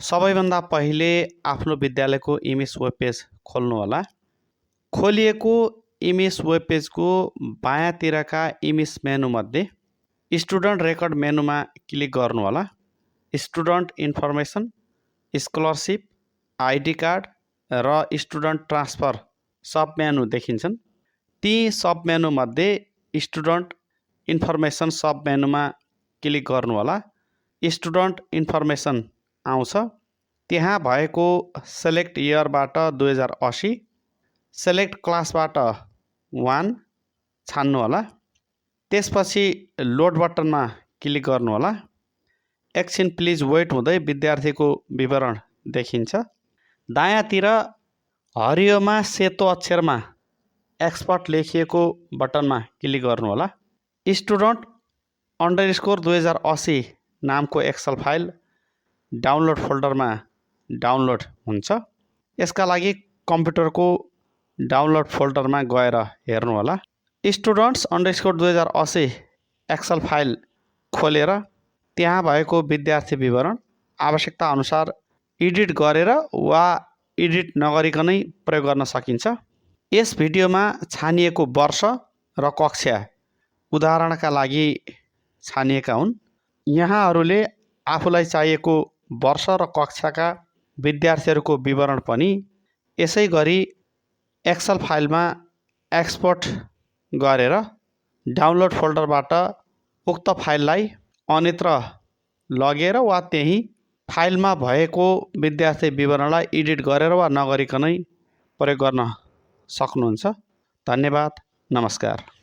सबैभन्दा पहिले आफ्नो विद्यालयको इमिस वेब पेज खोल्नु होला। खोलिएको इमिस वेब पेजको बायाँतिरका इमिस मेनुमध्ये स्टुडेन्ट रेकर्ड मेनुमा क्लिक गर्नु होला। Student information, scholarship, ID card र स्टुडेन्ट ट्रान्सफर सब मेनु देखिन्छन्। ती सब मेनुमध्ये स्टुडेन्ट इन्फर्मेसन सब मेनुमा क्लिक गर्नु होला। स्टुडेन्ट इन्फर्मेसन आउँछ। त्यहाँ भएको सेलेक्ट इयरबाट 2080, सेलेक्ट क्लासबाट 1 छान्नु होला। त्यसपछि लोड बटनमा क्लिक गर्नु होला। एकछिन प्लिज वेट हुँदै विद्यार्थीको विवरण देखिन्छ। दायाँतिर हरियोमा सेतो अक्षरमा एक्सपर्ट लेखिएको बटनमा क्लिक गर्नु होला। स्टुडेन्ट अन्डरस्कोर 2080 नामको एक्सेल फाइल डाउनलोड फोल्डरमा डाउनलोड हुन्छ। यसका लागि कम्प्युटरको डाउनलोड फोल्डरमा गएर हेर्नु होला। स्टुडेन्ट्स अन्डरस्कोर 2080 एक्सेल फाइल खोलेर त्यहाँ भएको विद्यार्थी विवरण आवश्यकता अनुसार एडिट गरेर वा एडिट नगरिकनै प्रयोग गर्न सकिन्छ। यस भिडियोमा छानिएको वर्ष र कक्षा उदाहरणका लागि छानिएका हुन्। यहाँहरूले आफूलाई चाहिएको वर्ष र कक्षाका विद्यार्थीहरूको विवरण पनि यसै गरी एक्सेल फाइलमा एक्सपोर्ट गरेर डाउनलोड फोल्डरबाट उक्त फाइललाई अन्यत्र लगेर वा त्यही फाइलमा भएको विद्यार्थी विवरणलाई एडिट गरेर वा नगरिकनै प्रयोग गर्न सक्नुहुन्छ। धन्यवाद। नमस्कार।